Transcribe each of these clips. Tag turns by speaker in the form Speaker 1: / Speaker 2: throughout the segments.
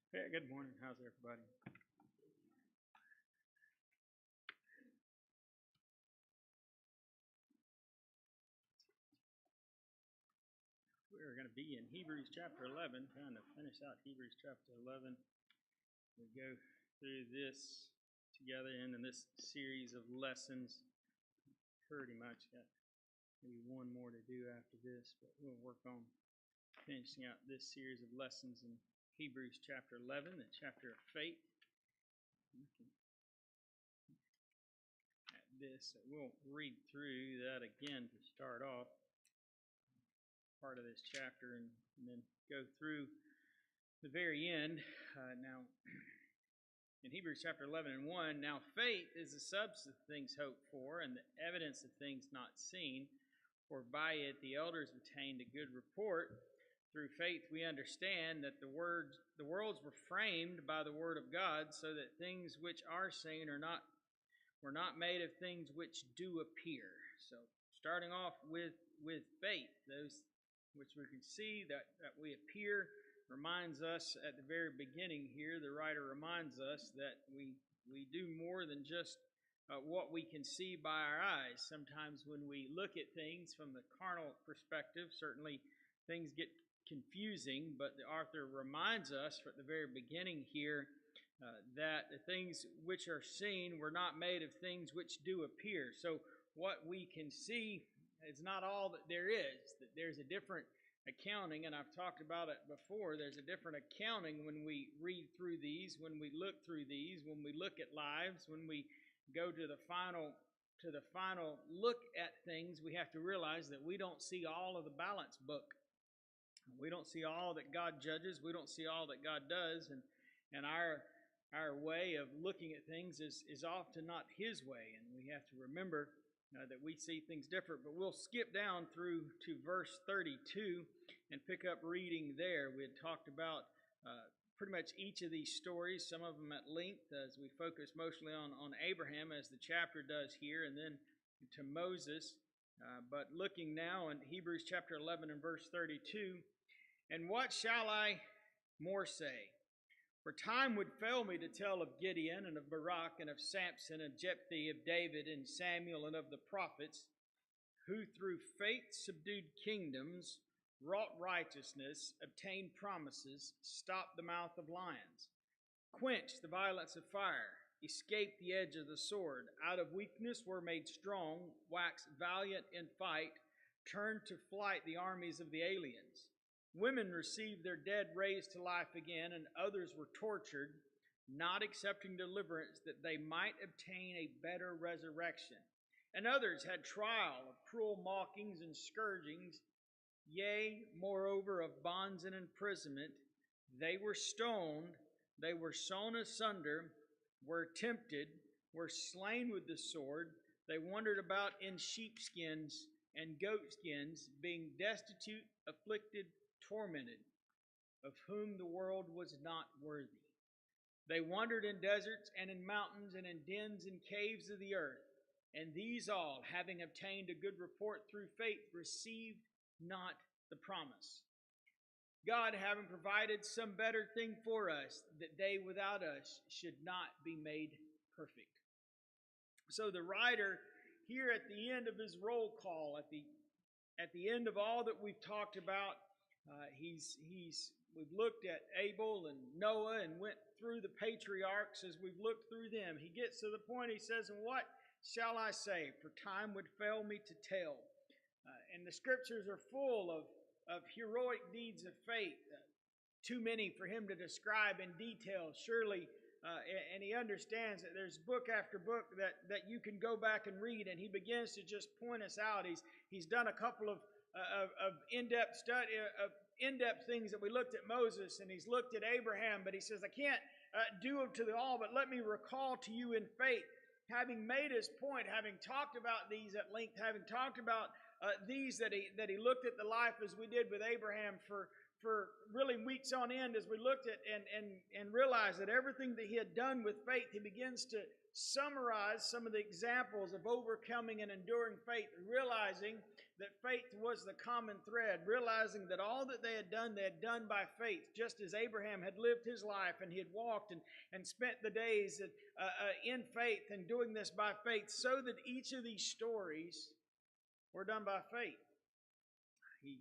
Speaker 1: Hey, good morning. How's everybody? We're going to be in Hebrews chapter 11, trying to finish out Hebrews chapter 11. We go through this together and in this series of lessons. Pretty much got maybe one more to do after this, but we'll work on finishing out this series of lessons in Hebrews chapter 11, the chapter of faith. Looking at this, we'll read through that again to start off part of this chapter and then go through the very end. Now, in Hebrews chapter 11 and 1, now faith is the substance of things hoped for and the evidence of things not seen, for by it the elders obtained a good report. Through faith we understand that the worlds were framed by the word of God, so that things which are seen were not made of things which do appear. So starting off with faith, those which we can see that we appear, reminds us at the very beginning here, the writer reminds us that we do more than just what we can see by our eyes. Sometimes when we look at things from the carnal perspective, certainly things get confusing, but the author reminds us at the very beginning here that the things which are seen were not made of things which do appear. So what we can see is not all that there is, that there's a different accounting, and I've talked about it before. There's a different accounting when we read through these, when we look through these, when we look at lives, when we go to the final look at things. We have to realize that we don't see all of the balance book. We don't see all that God judges. We don't see all that God does, and our way of looking at things is often not His way, and we have to remember that we see things different. But we'll skip down through to verse 32 and pick up reading there. We had talked about pretty much each of these stories, some of them at length, as we focus mostly on Abraham, as the chapter does here, and then to Moses. But looking now in Hebrews chapter 11 and verse 32, and what shall I more say? For time would fail me to tell of Gideon and of Barak and of Samson and Jephthah, of David and Samuel and of the prophets, who through faith subdued kingdoms, wrought righteousness, obtained promises, stopped the mouth of lions, quenched the violence of fire, escaped the edge of the sword, out of weakness were made strong, waxed valiant in fight, turned to flight the armies of the aliens. Women received their dead raised to life again, and others were tortured, not accepting deliverance that they might obtain a better resurrection. And others had trial of cruel mockings and scourgings, yea, moreover, of bonds and imprisonment. They were stoned, they were sawn asunder, were tempted, were slain with the sword. They wandered about in sheepskins and goatskins, being destitute, afflicted, tormented, of whom the world was not worthy. They wandered in deserts and in mountains and in dens and caves of the earth. And these all, having obtained a good report through faith, received not the promise. God having provided some better thing for us, that they without us should not be made perfect. So the writer here at the end of his roll call, at the end of all that we've talked about, we've looked at Abel and Noah and went through the patriarchs. As we've looked through them, he gets to the point, he says, and what shall I say? For time would fail me to tell. And the scriptures are full of heroic deeds of faith, too many for him to describe in detail, surely. And he understands that there's book after book that you can go back and read, and he begins to just point us out. He's done a couple of in-depth study of in-depth things that we looked at Moses, and he's looked at Abraham, but he says, I can't do them to the all, but let me recall to you in faith, having made his point, having talked about these at length, having talked about these that he looked at the life as we did with Abraham for really weeks on end, as we looked at and realized that everything that he had done with faith, he begins to summarize some of the examples of overcoming and enduring faith, realizing that faith was the common thread, realizing that all that they had done by faith, just as Abraham had lived his life and he had walked and spent the days in faith and doing this by faith, so that each of these stories were done by faith. He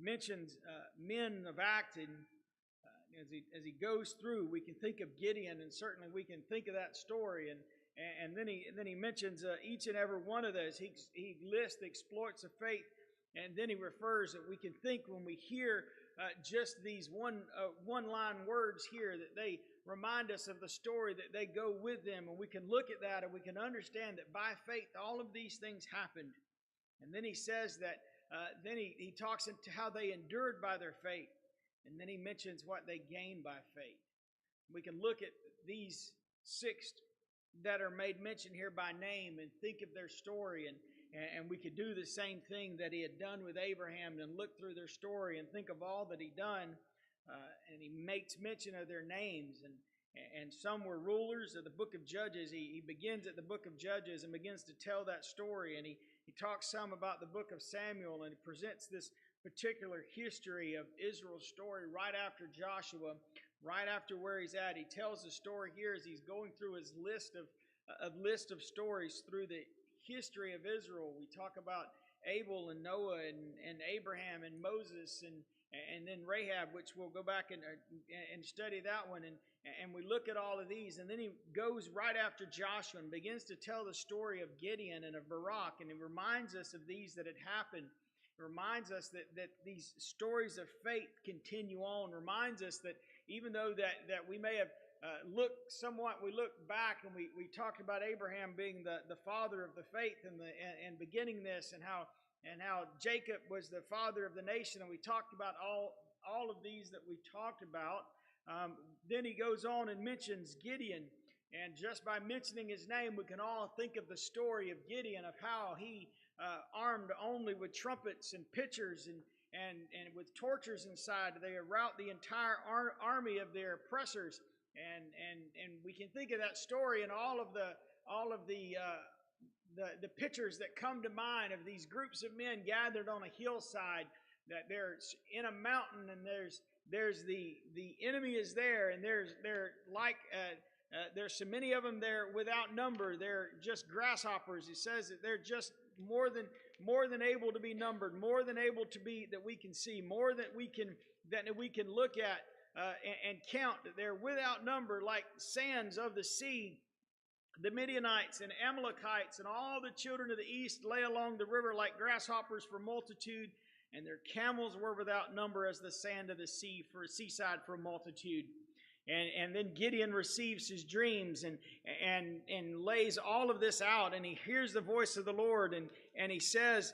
Speaker 1: mentions men of acting. As he goes through, we can think of Gideon, and certainly we can think of that story. And then he mentions each and every one of those. He lists the exploits of faith, and then he refers that we can think when we hear just these one-line words here, that they remind us of the story, that they go with them, and we can look at that and we can understand that by faith all of these things happened. And then he says that, then he talks into how they endured by their faith. And then he mentions what they gained by faith. We can look at these 6 that are made mention here by name and think of their story. And we could do the same thing that he had done with Abraham and look through their story and think of all that he done. And he makes mention of their names. And some were rulers of the book of Judges. He begins at the book of Judges and begins to tell that story. And he talks some about the book of Samuel, and he presents this particular history of Israel's story right after Joshua, right after where he's at. He tells the story here as he's going through his list of stories through the history of Israel. We talk about Abel and Noah and Abraham and Moses and then Rahab, which we'll go back and study that one. And we look at all of these, and then he goes right after Joshua and begins to tell the story of Gideon and of Barak, and he reminds us of these that had happened. Reminds us that these stories of faith continue on. Reminds us that even though that we may have we look back and we talked about Abraham being the father of the faith and beginning this, and how Jacob was the father of the nation, and we talked about all of these that we talked about. Then he goes on and mentions Gideon, and just by mentioning his name, we can all think of the story of Gideon, of how he armed only with trumpets and pitchers and with torches inside, they rout the entire army of their oppressors. And we can think of that story and all of the pictures that come to mind of these groups of men gathered on a hillside, that they're in a mountain, and there's the enemy is there, and there's so many of them there without number. They're just grasshoppers. It says that they're just more than able to be numbered, more than able to be that we can see, more that we can look at and count. That they're without number, like sands of the sea. The Midianites and Amalekites and all the children of the east lay along the river like grasshoppers for multitude, and their camels were without number as the sand of the sea for seaside for multitude. And then Gideon receives his dreams and lays all of this out, and he hears the voice of the Lord, and he says,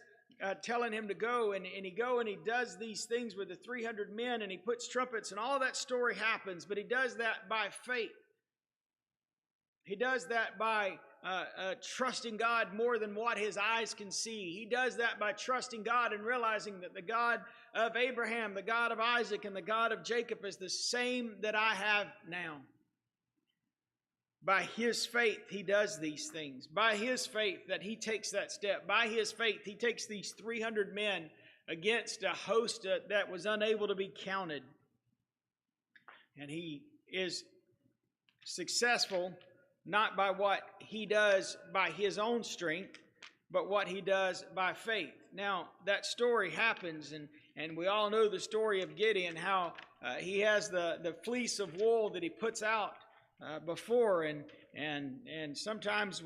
Speaker 1: telling him to go, and he does these things with the 300 men, and he puts trumpets, and all that story happens, but he does that by faith. He does that by trusting God more than what his eyes can see. He does that by trusting God and realizing that the God of Abraham, the God of Isaac, and the God of Jacob is the same that I have now. By his faith, he does these things. By his faith that he takes that step. By his faith, he takes these 300 men against a host that was unable to be counted. And he is successful not by what he does by his own strength, but what he does by faith. Now, that story happens, and we all know the story of Gideon, how he has the fleece of wool that he puts out before, and sometimes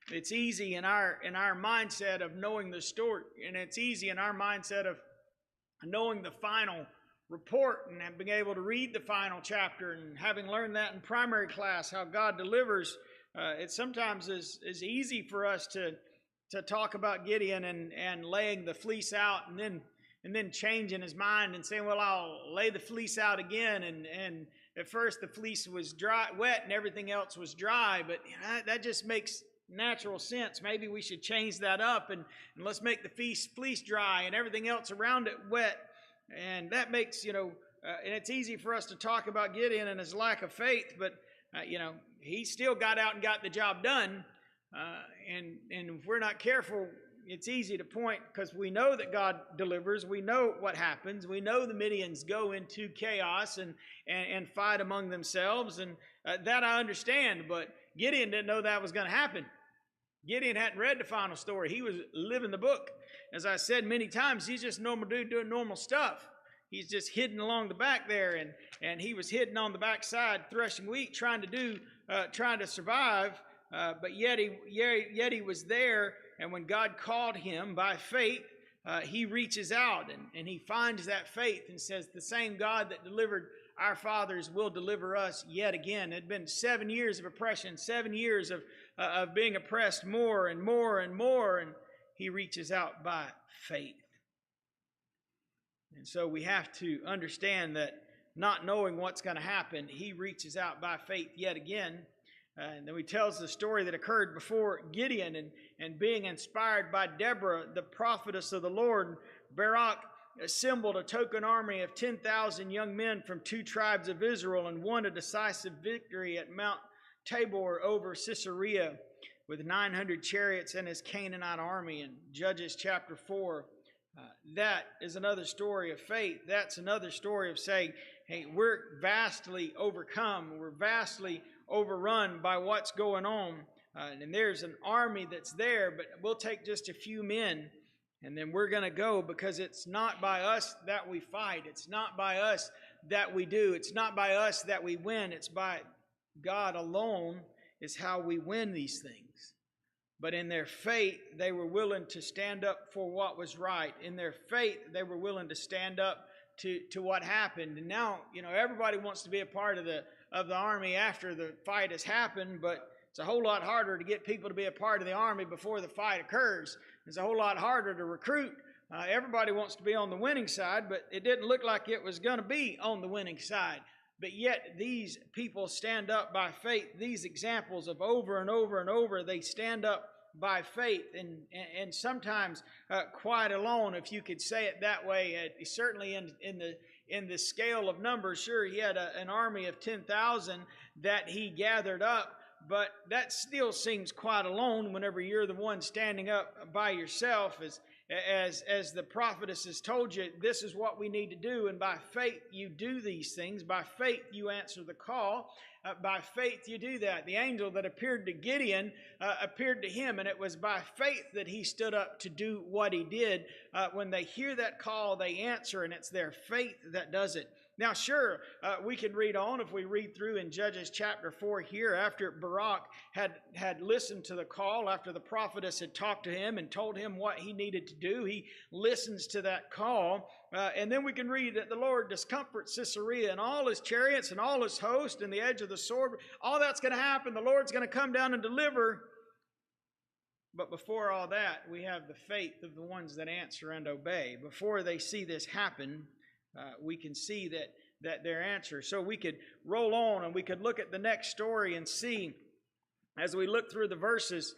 Speaker 1: it's easy in our mindset of knowing the story, and it's easy in our mindset of knowing the final report and being able to read the final chapter, and having learned that in primary class, how God delivers. It sometimes is easy for us to talk about Gideon and laying the fleece out, and then changing his mind and saying, well, I'll lay the fleece out again. And at first the fleece was wet and everything else was dry, but that just makes natural sense. Maybe we should change that up and let's make the fleece dry and everything else around it wet. And that makes, and it's easy for us to talk about Gideon and his lack of faith, but, he still got out and got the job done. And if we're not careful, it's easy to point because we know that God delivers. We know what happens. We know the Midians go into chaos and fight among themselves. And that I understand. But Gideon didn't know that was going to happen. Gideon hadn't read the final story. He was living the book. As I said many times, he's just a normal dude doing normal stuff. He's just hidden along the back there, and he was hidden on the backside threshing wheat, trying to survive. But yet he was there, and when God called him by faith, he reaches out and he finds that faith and says, the same God that delivered our fathers will deliver us yet again. It had been 7 years of oppression, 7 years of being oppressed more and more and more, and he reaches out by faith. And so we have to understand that not knowing what's going to happen, he reaches out by faith yet again. And then he tells the story that occurred before Gideon and being inspired by Deborah, the prophetess of the Lord, Barak assembled a token army of 10,000 young men from 2 tribes of Israel and won a decisive victory at Mount Tabor over Sisera with 900 chariots and his Canaanite army in Judges chapter 4. That is another story of faith. That's another story of saying, hey, we're vastly overcome. We're vastly overrun by what's going on. And there's an army that's there, but we'll take just a few men, and then we're going to go, because it's not by us that we fight. It's not by us that we do. It's not by us that we win. It's by God alone is how we win these things. But in their faith, they were willing to stand up for what was right. In their faith, they were willing to stand up to what happened. And now, everybody wants to be a part of the army after the fight has happened, but it's a whole lot harder to get people to be a part of the army before the fight occurs. It's a whole lot harder to recruit. Everybody wants to be on the winning side, but it didn't look like it was going to be on the winning side. But yet these people stand up by faith. These examples of over and over and over, they stand up by faith, and sometimes quite alone, if you could say it that way. Certainly in the scale of numbers, sure, he had an army of 10,000 that he gathered up, but that still seems quite alone whenever you're the one standing up by yourself. As the prophetess has told you, this is what we need to do, and by faith you do these things. By faith you answer the call. By faith you do that. The angel that appeared to Gideon appeared to him, and it was by faith that he stood up to do what he did. When they hear that call, they answer, and it's their faith that does it. Now, sure, we can read on. If we read through in Judges chapter 4 here, after Barak had listened to the call, after the prophetess had talked to him and told him what he needed to do, he listens to that call. And then we can read that the Lord discomforts Sisera and all his chariots and all his host and the edge of the sword. All that's going to happen. The Lord's going to come down and deliver. But before all that, we have the faith of the ones that answer and obey. Before they see this happen, we can see that their answer. So we could roll on and we could look at the next story and see, as we look through the verses,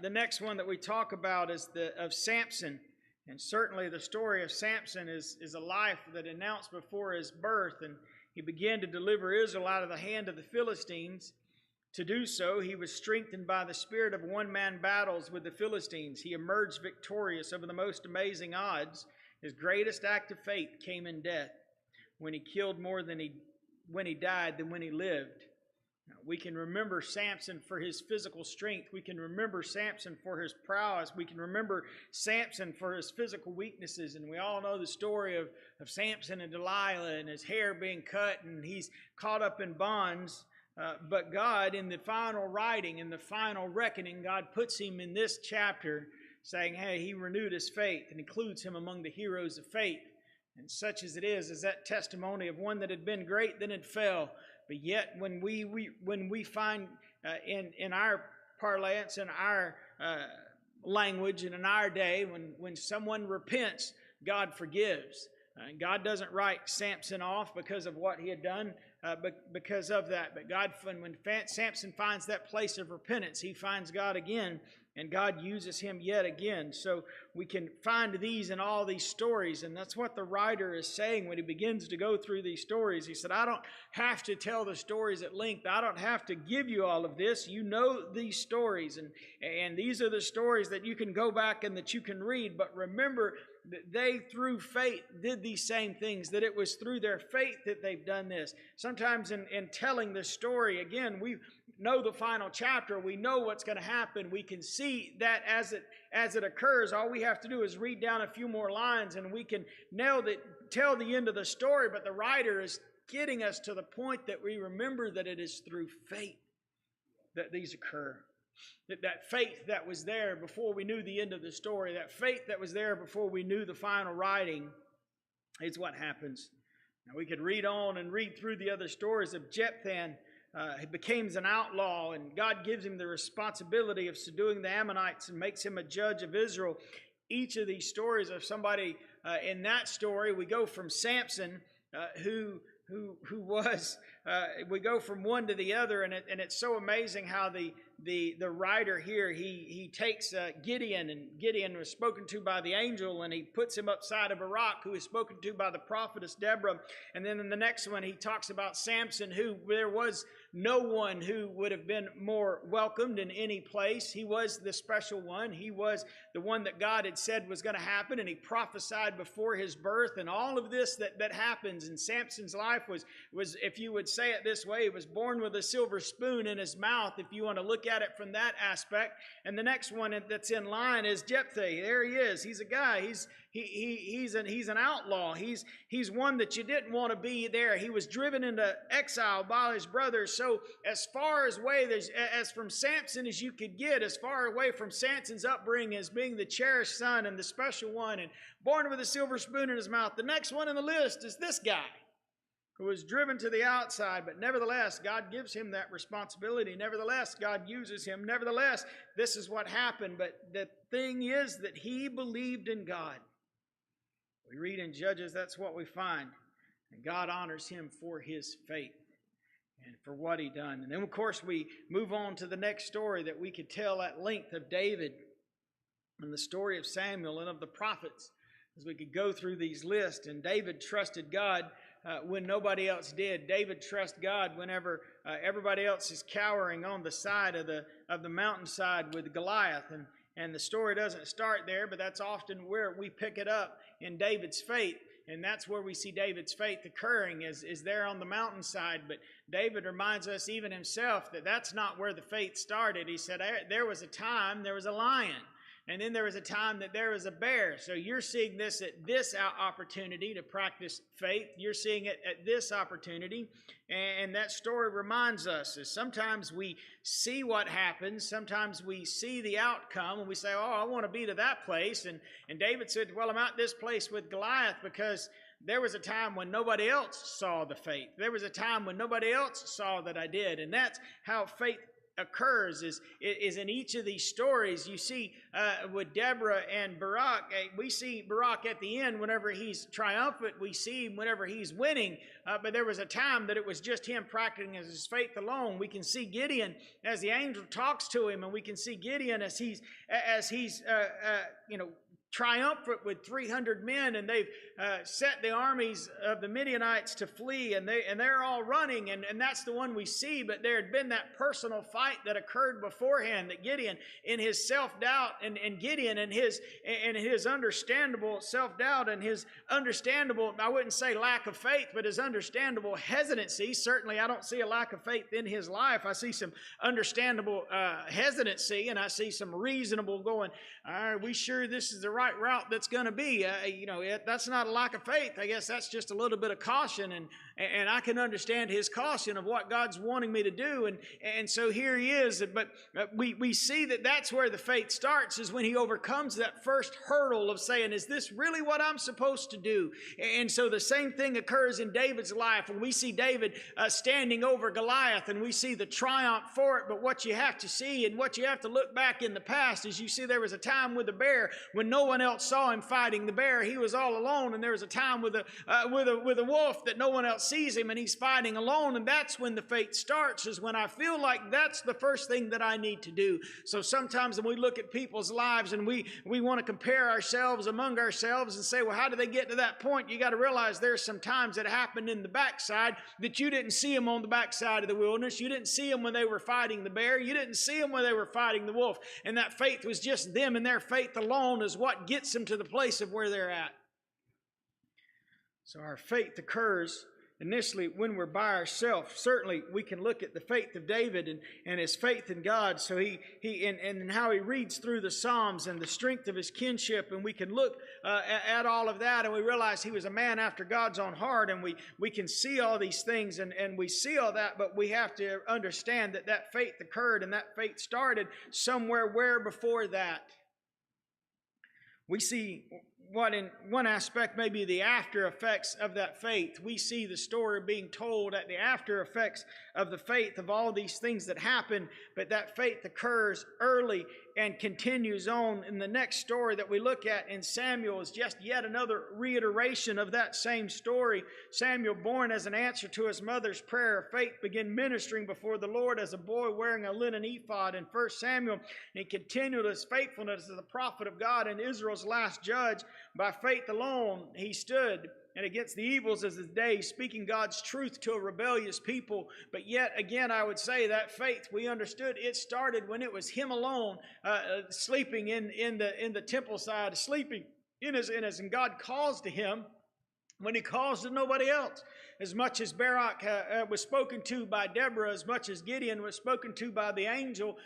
Speaker 1: the next one that we talk about is of Samson. And certainly the story of Samson is a life that announced before his birth, and he began to deliver Israel out of the hand of the Philistines. To do so, he was strengthened by the spirit of one-man battles with the Philistines. He emerged victorious over the most amazing odds. His greatest act of faith came in death, when he killed more when he died than when he lived. Now, we can remember Samson for his physical strength. We can remember Samson for his prowess. We can remember Samson for his physical weaknesses. And we all know the story of Samson and Delilah and his hair being cut, and he's caught up in bonds. But God, in the final writing, in the final reckoning, God puts him in this chapter saying, hey, he renewed his faith and includes him among the heroes of faith. And such as it is that testimony of one that had been great, then it fell. But yet when we find in our parlance, in our language, and in our day, when someone repents, God forgives. God doesn't write Samson off because of what he had done, but because of that. But God, when Samson finds that place of repentance, he finds God again, And God uses him yet again. So we can find these in all these stories. And that's what the writer is saying when he begins to go through these stories. He said, I don't have to tell the stories at length. I don't have to give you all of this. You know these stories. And these are the stories that you can go back and that you can read. But remember that they, through faith, did these same things. That it was through their faith that they've done this. Sometimes in telling the story, again, we know the final chapter. We know what's going to happen. We can see that as it occurs. All we have to do is read down a few more lines and we can tell the end of the story. But the writer is getting us to the point that we remember that it is through faith that these occur. That faith that was there before we knew the end of the story, that faith that was there before we knew the final writing, is what happens. Now we could read on and read through the other stories of Jephthah. He becomes an outlaw, and God gives him the responsibility of subduing the Ammonites and makes him a judge of Israel. Each of these stories of somebody in that story, we go from Samson, who was, we go from one to the other, and it's so amazing how the writer here, he takes Gideon, and Gideon was spoken to by the angel, and he puts him upside of a rock, who is spoken to by the prophetess Deborah. And then in the next one, he talks about Samson, who there was no one who would have been more welcomed in any place. He was the special one. He was the one that God had said was going to happen, and he prophesied before his birth. And all of this that happens in Samson's life was, if you would say it this way, he was born with a silver spoon in his mouth, if you want to look at it from that aspect. And the next one that's in line is Jephthah. There he is. He's a guy. He's an outlaw. He's one that you didn't want to be there. He was driven into exile by his brothers. So as far away as from Samson as you could get, as far away from Samson's upbringing as being the cherished son and the special one and born with a silver spoon in his mouth, the next one in the list is this guy who was driven to the outside. But nevertheless, God gives him that responsibility. Nevertheless, God uses him. Nevertheless, this is what happened. But the thing is that he believed in God. We read in Judges, that's what we find. And God honors him for his faith and for what he done. And then, of course, we move on to the next story that we could tell at length of David and the story of Samuel and of the prophets, as we could go through these lists. And David trusted God when nobody else did. David trusted God whenever everybody else is cowering on the side of the mountainside with Goliath. And the story doesn't start there, but that's often where we pick it up in David's faith. And that's where we see David's faith occurring, is there on the mountainside. But David reminds us even himself that that's not where the faith started. He said there was a time there was a lion, and then there was a time that there was a bear. So you're seeing this at this opportunity to practice faith. You're seeing it at this opportunity. And that story reminds us is sometimes we see what happens. Sometimes we see the outcome and we say, oh, I want to be to that place. And David said, well, I'm at this place with Goliath because there was a time when nobody else saw the faith. There was a time when nobody else saw that I did. And that's how faith occurs is in each of these stories. You see with Deborah and Barak, we see Barak at the end whenever he's triumphant. We see him whenever he's winning. But there was a time that it was just him practicing his faith alone. We can see Gideon as the angel talks to him, and we can see Gideon as he's triumphant with 300 men, and they've set the armies of the Midianites to flee, and they're all running, and that's the one we see. But there had been that personal fight that occurred beforehand, that Gideon in his self-doubt and Gideon in his understandable self-doubt and his understandable, I wouldn't say lack of faith, but his understandable hesitancy. Certainly I don't see a lack of faith in his life. I see some understandable hesitancy, and I see some reasonable going, are we sure this is the right route that's going to be? That's not a lack of faith. I guess that's just a little bit of caution, and I can understand his caution of what God's wanting me to do, and so here he is. But we see that that's where the faith starts, is when he overcomes that first hurdle of saying, is this really what I'm supposed to do? And so the same thing occurs in David's life when we see David standing over Goliath, and we see the triumph for it. But what you have to see and what you have to look back in the past is you see there was a time with the bear when no
Speaker 2: one else saw him fighting the bear. He was all alone, and there was a time with a wolf that no one else sees him, and he's fighting alone, and that's when the faith starts, is when I feel like that's the first thing that I need to do. So sometimes when we look at people's lives and we want to compare ourselves among ourselves and say, well, how did they get to that point? You got to realize there's some times that happened in the backside that you didn't see them on the backside of the wilderness. You didn't see them when they were fighting the bear. You didn't see them when they were fighting the wolf. And that faith was just them, and their faith alone is what gets them to the place of where they're at. So our faith occurs initially when we're by ourselves. Certainly we can look at the faith of David and his faith in God. So and how he reads through the Psalms and the strength of his kinship, and we can look at all of that, and we realize he was a man after God's own heart, and we can see all these things, and we see all that, but we have to understand that faith occurred, and that faith started somewhere where before that. We see what in one aspect may be the after effects of that faith. We see the story being told at the after effects of the faith of all these things that happen, but that faith occurs early and continues on. In the next story that we look at in Samuel is just yet another reiteration of that same story. Samuel, born as an answer to his mother's prayer of faith, began ministering before the Lord as a boy wearing a linen ephod in 1 Samuel. And he continued his faithfulness as the prophet of God and Israel's last judge. By faith alone he stood, and against the evils of his day, speaking God's truth to a rebellious people. But yet again, I would say that faith, we understood it started when it was him alone, sleeping in the temple side, sleeping in his, and God calls to him when he calls to nobody else. As much as Barak was spoken to by Deborah, as much as Gideon was spoken to by the angel,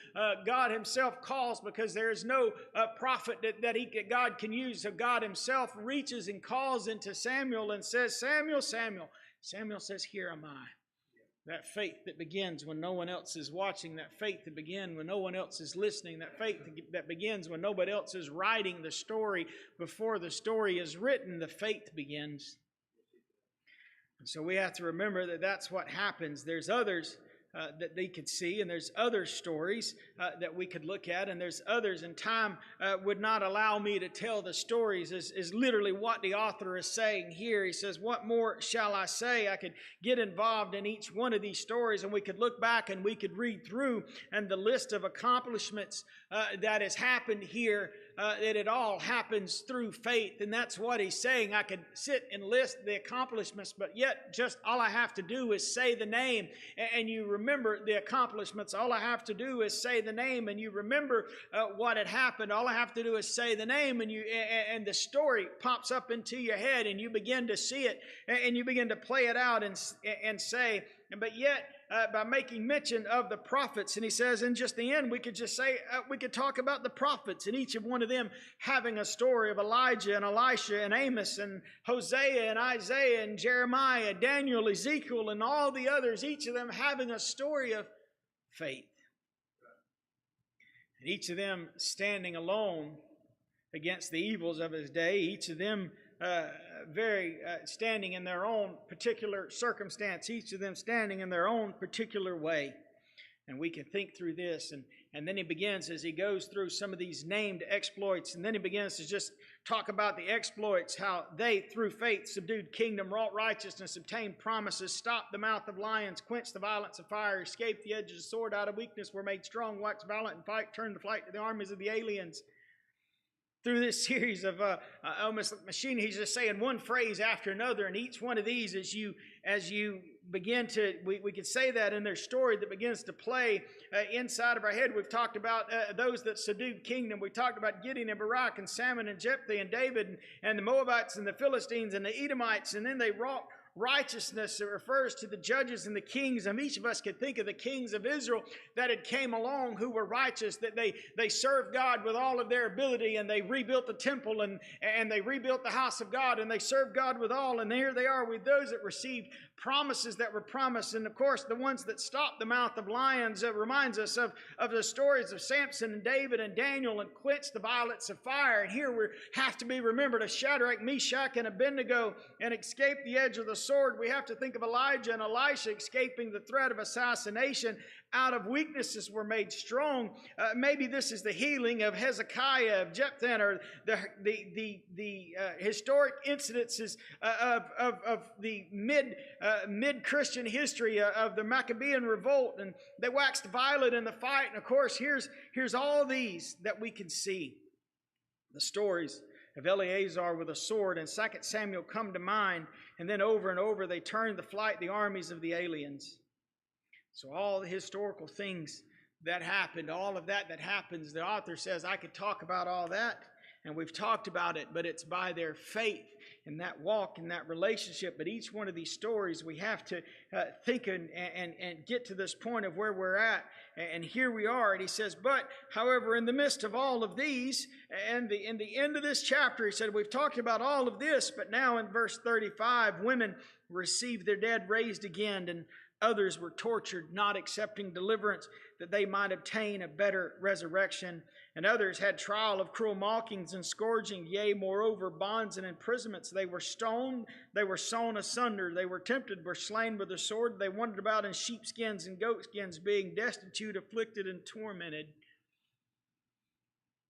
Speaker 2: God himself calls, because there is no prophet that God can use. So God himself reaches and calls into Samuel and says, Samuel, Samuel. Samuel says, here am I. That faith that begins when no one else is watching, that faith that begins when no one else is listening, that faith that begins when nobody else is writing the story before the story is written, the faith begins. And so we have to remember that that's what happens. There's others that they could see, and there's other stories that we could look at, and there's others, and time would not allow me to tell the stories, is literally what the author is saying here. He says, what more shall I say? I could get involved in each one of these stories, and we could look back and we could read through, and the list of accomplishments that has happened here, that it all happens through faith. And that's what he's saying. I could sit and list the accomplishments, but yet just all I have to do is say the name, and you remember the accomplishments. All I have to do is say the name, and you remember what had happened. All I have to do is say the name, and the story pops up into your head, and you begin to see it, and you begin to play it out and say, but yet by making mention of the prophets. And he says in just the end, we could just say, we could talk about the prophets, and each of one of them having a story of Elijah and Elisha and Amos and Hosea and Isaiah and Jeremiah, Daniel, Ezekiel, and all the others, each of them having a story of faith. And each of them standing alone against the evils of his day, each of them standing in their own particular circumstance, each of them standing in their own particular way. And we can think through this, and then he begins, as he goes through some of these named exploits, and then he begins to just talk about the exploits, how they, through faith, subdued kingdom, wrought righteousness, obtained promises, stopped the mouth of lions, quenched the violence of fire, escaped the edge of the sword, out of weakness were made strong, waxed valiant in fight, turned to flight to the armies of the aliens. Through this series of almost like machine, he's just saying one phrase after another, and each one of these, as you begin to, we could say that in their story that begins to play inside of our head. We've talked about those that subdued kingdom. We talked about Gideon and Barak and Salmon and Jephthah and David and the Moabites and the Philistines and the Edomites, and then they wrought righteousness. It refers to the judges and the kings, and each of us could think of the kings of Israel that had came along who were righteous, that they served God with all of their ability, and they rebuilt the temple, and they rebuilt the house of God, and they served God with all. And here they are with those that received promises that were promised. And of course, the ones that stopped the mouth of lions reminds us of the stories of Samson and David and Daniel, and quenched the violence of fire. And here we have to be remembered of Shadrach, Meshach, and Abednego, and escaped the edge of the sword, we have to think of Elijah and Elisha escaping the threat of assassination. Out of weaknesses were made strong. Maybe this is the healing of Hezekiah, of Jephthah, or the historic incidences of the mid-Christian history of the Maccabean revolt, and they waxed violent in the fight. And of course, here's all these that we can see. The stories of Eleazar with a sword and 2 Samuel come to mind, and then over and over they turn to flight the armies of the aliens. So all the historical things that happened, all of that happens, the author says, I could talk about all that, and we've talked about it, but it's by their faith in that walk, in that relationship. But each one of these stories, we have to think and get to this point of where we're at. And here we are. And he says, but, however, in the midst of all of these, and in the end of this chapter, he said, we've talked about all of this, but now in verse 35, women received their dead raised again, and others were tortured, not accepting deliverance, that they might obtain a better resurrection. And others had trial of cruel mockings and scourging, yea, moreover, bonds and imprisonments. They were stoned, they were sawn asunder, they were tempted, were slain with the sword. They wandered about in sheepskins and goatskins, being destitute, afflicted, and tormented,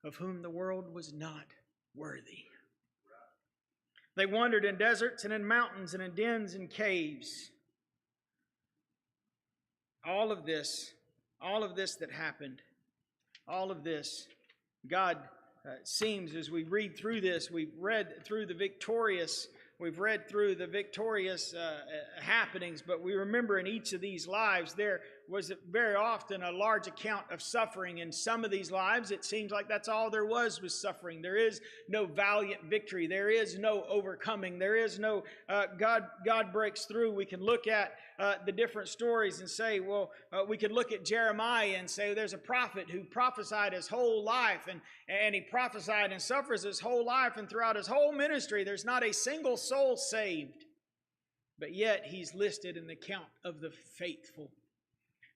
Speaker 2: of whom the world was not worthy. They wandered in deserts and in mountains and in dens and caves. All of this that happened, all of this, God seems, as we read through this, we've read through the victorious happenings, but we remember in each of these lives there was very often a large account of suffering. In some of these lives, it seems like that's all there was suffering. There is no valiant victory. There is no overcoming. There is no God breaks through. We can look at the different stories and say, we could look at Jeremiah and say there's a prophet who prophesied his whole life, and he prophesied and suffers his whole life, and throughout his whole ministry there's not a single soul saved. But yet he's listed in the count of the faithful.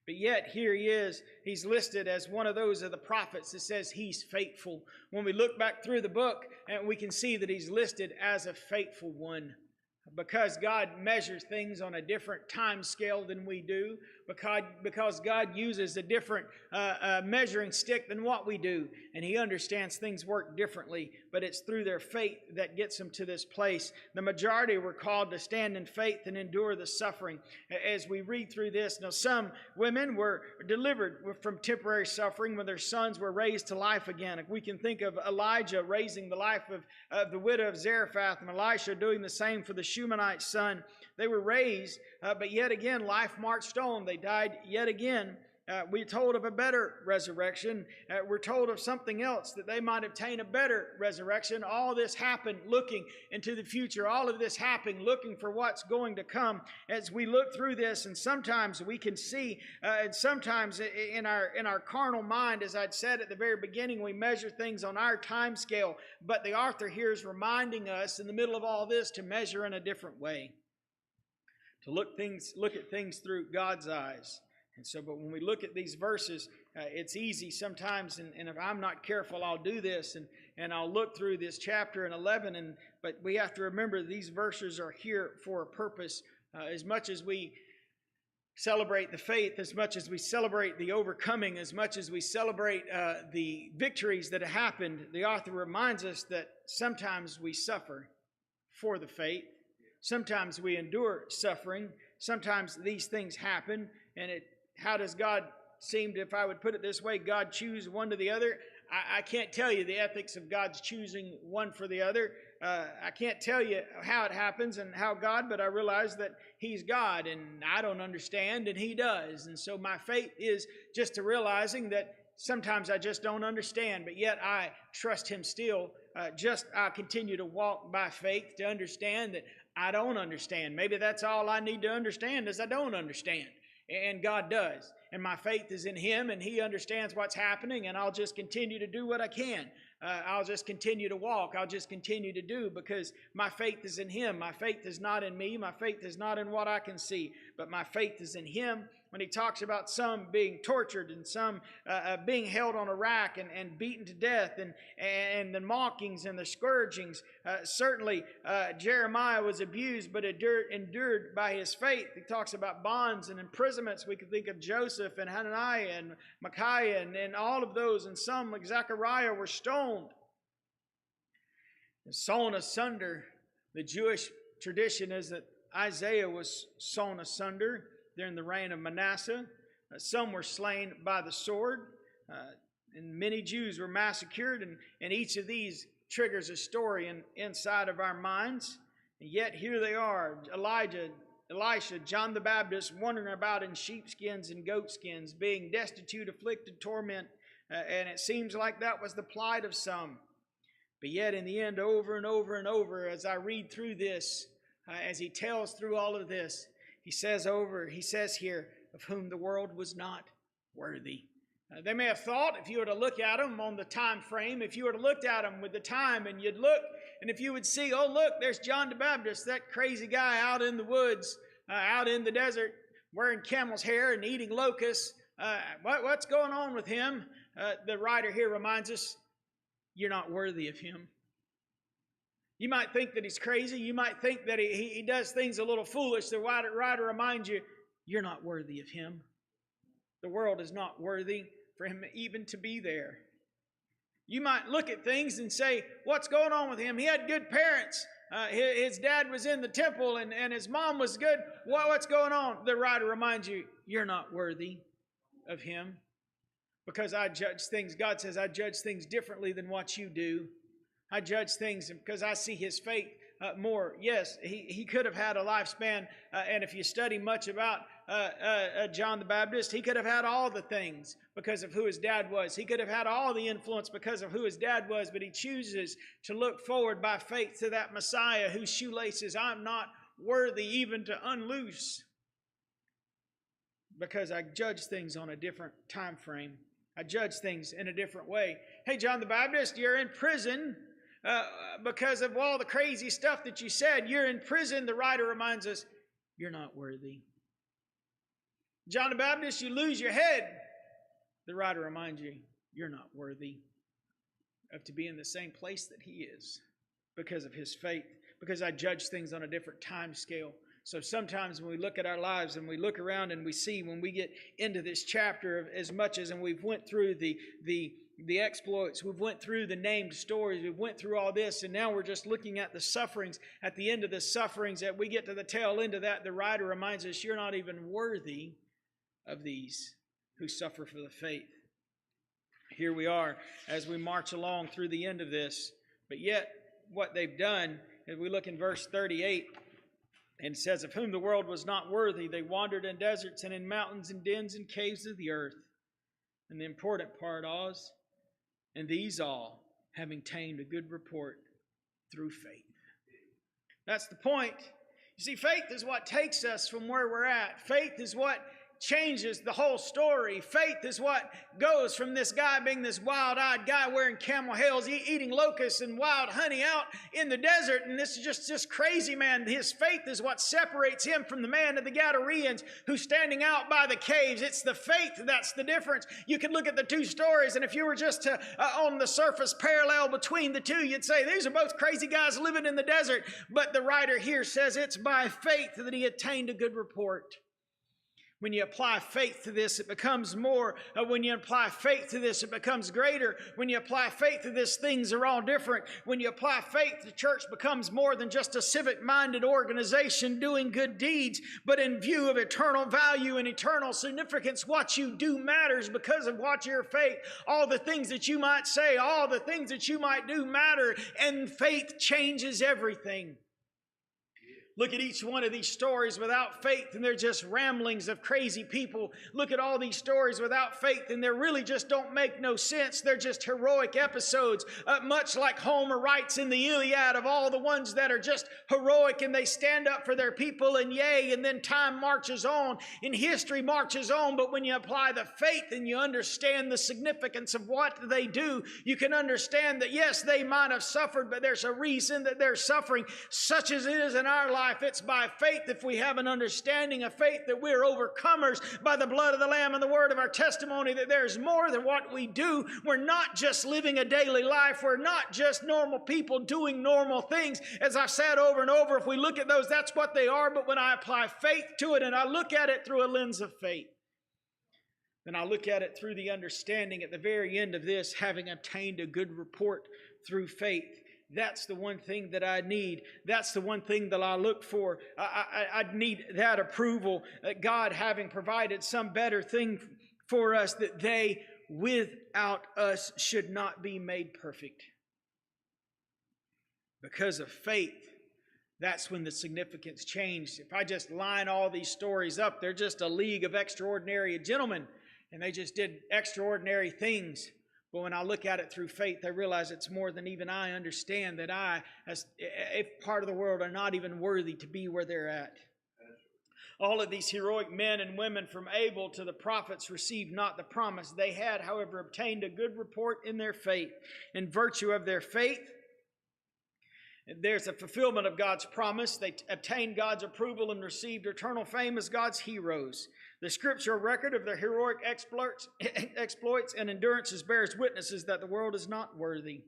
Speaker 2: But yet here he is, he's listed as one of those of the prophets that says he's faithful. When we look back through the book, and we can see that he's listed as a faithful one. Because God measures things on a different time scale than we do, because God uses a different measuring stick than what we do, and he understands things work differently, but it's through their faith that gets them to this place. The majority were called to stand in faith and endure the suffering. As we read through this, now some women were delivered from temporary suffering when their sons were raised to life again. We can think of Elijah raising the life of the widow of Zarephath, and Elisha doing the same for the Shunammite son. They were raised, but yet again life marched on. They died yet again. We're told of a better resurrection. We're told of something else, that they might obtain a better resurrection. All this happened looking into the future. All of this happened looking for what's going to come. As we look through this, and sometimes we can see, and sometimes in our carnal mind, as I'd said at the very beginning, we measure things on our time scale. But the author here is reminding us in the middle of all this to measure in a different way, to look at things through God's eyes. And so, but when we look at these verses, it's easy sometimes, and if I'm not careful, I'll do this, and I'll look through this chapter in 11, but we have to remember these verses are here for a purpose. As much as we celebrate the faith, as much as we celebrate the overcoming, as much as we celebrate the victories that have happened, the author reminds us that sometimes we suffer for the faith. Sometimes we endure suffering. Sometimes these things happen, and how does God seem to, if I would put it this way, God choose one to the other? I can't tell you the ethics of God's choosing one for the other. I can't tell you how it happens and how God, but I realize that he's God, and I don't understand, and he does. And so my faith is just to realizing that sometimes I just don't understand, but yet I trust him still. I continue to walk by faith to understand that I don't understand. Maybe that's all I need to understand is I don't understand. And God does. And my faith is in him, and he understands what's happening, and I'll just continue to do what I can. I'll just continue to walk. I'll just continue to do, because my faith is in him. My faith is not in me. My faith is not in what I can see, but my faith is in him. when he talks about some being tortured and some being held on a rack and beaten to death, and the mockings and the scourgings. Certainly, Jeremiah was abused but endured by his faith. He talks about bonds and imprisonments. We could think of Joseph and Hananiah and Micaiah and all of those, and some like Zechariah were stoned and sawn asunder. The Jewish tradition is that Isaiah was sawn asunder during the reign of Manasseh. Some were slain by the sword, and many Jews were massacred, and each of these triggers a story inside of our minds. And yet here they are, Elisha, John the Baptist, wandering about in sheepskins and goatskins, being destitute, afflicted, torment, and it seems like that was the plight of some. But yet in the end, over and over and over, as I read through this, as he tells through all of this, he says here, of whom the world was not worthy. They may have thought, if you were to look at them on the time frame, if you were to look at them with the time, and you'd look, and if you would see, oh look, there's John the Baptist, that crazy guy out in the woods, out in the desert, wearing camel's hair and eating locusts. What's going on with him? The writer here reminds us, you're not worthy of him. You might think that he's crazy. You might think that he does things a little foolish. The writer reminds you, you're not worthy of him. The world is not worthy for him even to be there. You might look at things and say, what's going on with him? He had good parents. His dad was in the temple and his mom was good. What's going on? The writer reminds you, you're not worthy of him. Because I judge things, God says, I judge things differently than what you do. I judge things because I see his faith more. Yes, he could have had a lifespan, and if you study much about John the Baptist, he could have had all the things because of who his dad was. He could have had all the influence because of who his dad was, but he chooses to look forward by faith to that Messiah whose shoelaces I'm not worthy even to unloose, because I judge things on a different time frame. I judge things in a different way. Hey, John the Baptist, you're in prison because of all the crazy stuff that you said. You're in prison. The writer reminds us, you're not worthy. John the Baptist, you lose your head. The writer reminds you, you're not worthy of to be in the same place that he is because of his faith, because I judge things on a different time scale. So sometimes when we look at our lives and we look around and we see, when we get into this chapter, as much as, and we've went through the exploits, we've went through the named stories, we've went through all this, and now we're just looking at the sufferings. At the end of the sufferings, that we get to the tail end of that, the writer reminds us, you're not even worthy of these who suffer for the faith. Here we are as we march along through the end of this. But yet, what they've done, as we look in verse 38, and it says, of whom the world was not worthy, they wandered in deserts and in mountains and dens and caves of the earth. And the important part is, and these all, having obtained a good report through faith. That's the point. You see, faith is what takes us from where we're at. Faith is what changes the whole story. Faith is what goes from this guy being this wild-eyed guy wearing camel hails, eating locusts and wild honey out in the desert, and this is just crazy man. His faith is what separates him from the man of the Gadareans who's standing out by the caves. It's the faith that's the difference. You can look at the two stories, and if you were just to, on the surface parallel between the two, you'd say these are both crazy guys living in the desert. But the writer here says it's by faith that he attained a good report. When you apply faith to this, it becomes more. When you apply faith to this, it becomes greater. When you apply faith to this, things are all different. When you apply faith, the church becomes more than just a civic-minded organization doing good deeds, but in view of eternal value and eternal significance, what you do matters because of what your faith. All the things that you might say, all the things that you might do matter, and faith changes everything. Look at each one of these stories without faith, and they're just ramblings of crazy people. Look at all these stories without faith, and they really just don't make no sense. They're just heroic episodes, much like Homer writes in the Iliad of all the ones that are just heroic, and they stand up for their people, and yay, and then time marches on, and history marches on. But when you apply the faith and you understand the significance of what they do, you can understand that, yes, they might have suffered, but there's a reason that they're suffering, such as it is in our life. life. It's by faith if we have an understanding of faith that we're overcomers by the blood of the Lamb and the word of our testimony, that there's more than what we do. We're not just living a daily life. We're not just normal people doing normal things. As I've said over and over, if we look at those, that's what they are. But when I apply faith to it and I look at it through a lens of faith, then I look at it through the understanding at the very end of this, having obtained a good report through faith. That's the one thing that I need. That's the one thing that I look for. I need that approval, that God having provided some better thing for us, that they without us should not be made perfect. Because of faith, that's when the significance changed. If I just line all these stories up, they're just a league of extraordinary gentlemen, and they just did extraordinary things. But when I look at it through faith, I realize it's more than even I understand, that I, as a part of the world, are not even worthy to be where they're at. All of these heroic men and women, from Abel to the prophets, received not the promise. They had, however, obtained a good report in their faith. In virtue of their faith, there's a fulfillment of God's promise. They obtained God's approval and received eternal fame as God's heroes. The scriptural record of their heroic exploits and endurances bears witnesses that the world is not worthy.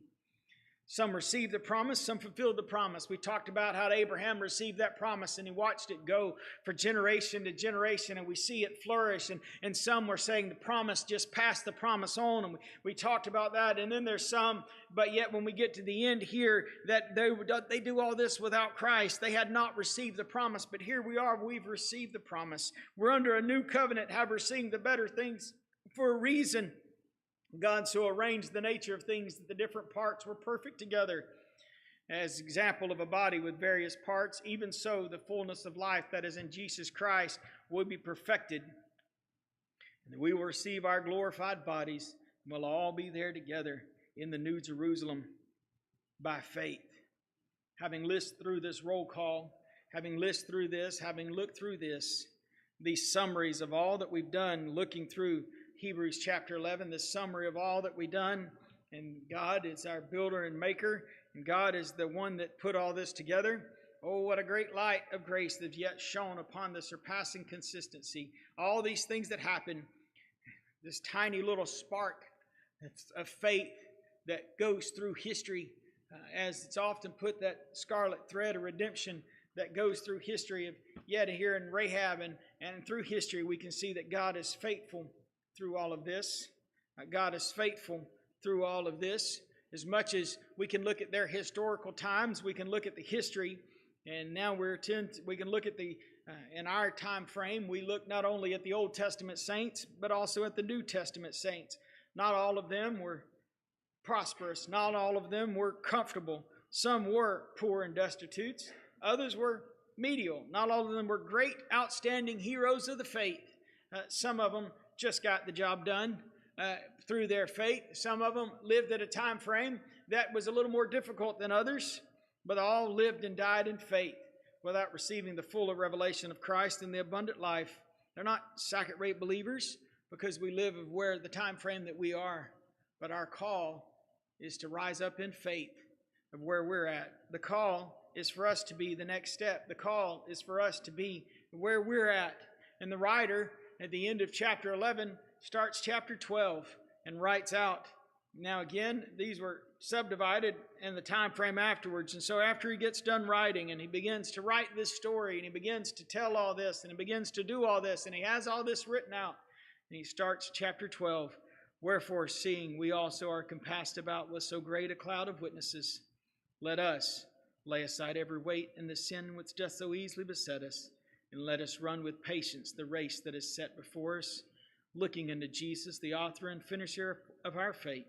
Speaker 2: Some received the promise, some fulfilled the promise. We talked about how Abraham received that promise and he watched it go for generation to generation, and we see it flourish. And some were saying the promise just passed the promise on, and we talked about that. And then there's some, but yet when we get to the end here, that they do all this without Christ. They had not received the promise, but here we are, we've received the promise. We're under a new covenant, have received the better things for a reason. God so arranged the nature of things that the different parts were perfect together. As example of a body with various parts, even so the fullness of life that is in Jesus Christ will be perfected. And we will receive our glorified bodies, and we'll all be there together in the New Jerusalem by faith. Having listened through this roll call, having listened through this, having looked through this, these summaries of all that we've done, looking through Hebrews chapter 11, the summary of all that we've done, and God is our builder and maker, and God is the one that put all this together. Oh, what a great light of grace that yet shone upon the surpassing consistency. All these things that happen, this tiny little spark of faith that goes through history, as it's often put, that scarlet thread of redemption that goes through history. Of yet here in Rahab and through history, we can see that God is faithful through all of this. God is faithful through all of this. As much as we can look at their historical times, we can look at the history, and now we can look at the in our time frame, we look not only at the Old Testament saints, but also at the New Testament saints. Not all of them were prosperous. Not all of them were comfortable. Some were poor and destitute. Others were medial. Not all of them were great, outstanding heroes of the faith. Some of them just got the job done through their faith. Some of them lived at a time frame that was a little more difficult than others, but all lived and died in faith without receiving the full revelation of Christ in the abundant life. They're not second-rate believers because we live of where the time frame that we are, but our call is to rise up in faith of where we're at. The call is for us to be the next step. The call is for us to be where we're at. And the writer at the end of chapter 11 starts chapter 12 and writes out. Now again, these were subdivided in the time frame afterwards. And so after he gets done writing and he begins to write this story and he begins to tell all this and he begins to do all this and he has all this written out, and he starts chapter 12. Wherefore, seeing we also are compassed about with so great a cloud of witnesses, let us lay aside every weight and the sin which doth so easily beset us, and let us run with patience the race that is set before us, looking unto Jesus, the author and finisher of our faith,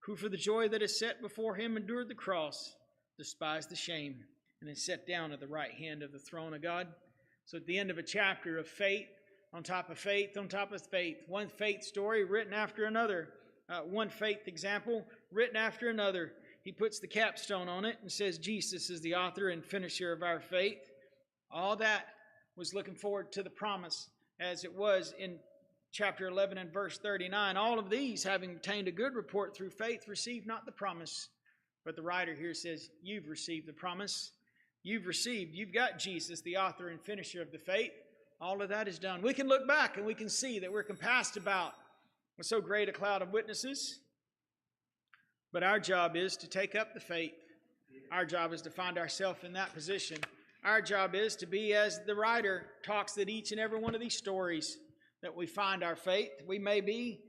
Speaker 2: who for the joy that is set before him endured the cross, despised the shame, and is set down at the right hand of the throne of God. So at the end of a chapter of faith, on top of faith, on top of faith, one faith story written after another, one faith example written after another. He puts the capstone on it and says Jesus is the author and finisher of our faith. All that was looking forward to the promise, as it was in chapter 11 and verse 39. All of these, having obtained a good report through faith, received not the promise. But the writer here says, you've received the promise. You've received. You've got Jesus, the author and finisher of the faith. All of that is done. We can look back and we can see that we're compassed about with so great a cloud of witnesses. But our job is to take up the faith. Our job is to find ourselves in that position. Our job is to be, as the writer talks, that each and every one of these stories that we find our faith. We may be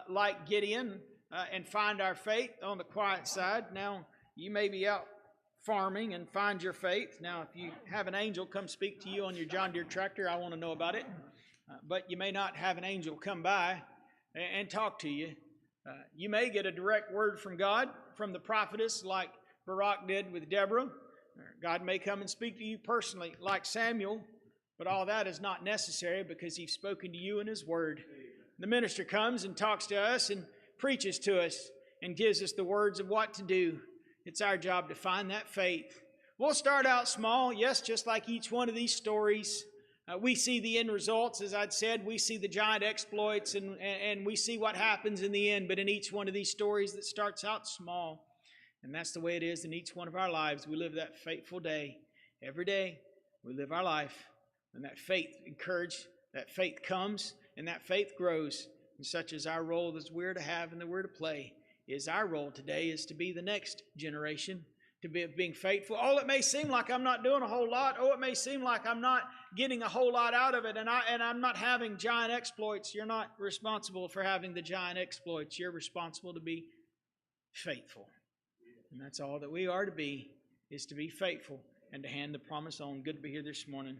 Speaker 2: like Gideon and find our faith on the quiet side. Now, you may be out farming and find your faith. Now, if you have an angel come speak to you on your John Deere tractor, I want to know about it. But you may not have an angel come by and talk to you. You may get a direct word from God, from the prophetess, like Barak did with Deborah. God may come and speak to you personally, like Samuel. But all that is not necessary because He's spoken to you in His Word. The minister comes and talks to us and preaches to us and gives us the words of what to do. It's our job to find that faith. We'll start out small, yes, just like each one of these stories. We see the end results, as I'd said. We see the giant exploits and we see what happens in the end. But in each one of these stories that starts out small, and that's the way it is in each one of our lives. We live that faithful day. Every day we live our life. And that faith that faith comes and that faith grows. And such is our role as we're to have and that we're to play. Is our role today is to be the next generation, to be being faithful. Oh, it may seem like I'm not doing a whole lot. Oh, it may seem like I'm not getting a whole lot out of it, and I'm not having giant exploits. You're not responsible for having the giant exploits. You're responsible to be faithful. And that's all that we are to be, is to be faithful and to hand the promise on. Good to be here this morning.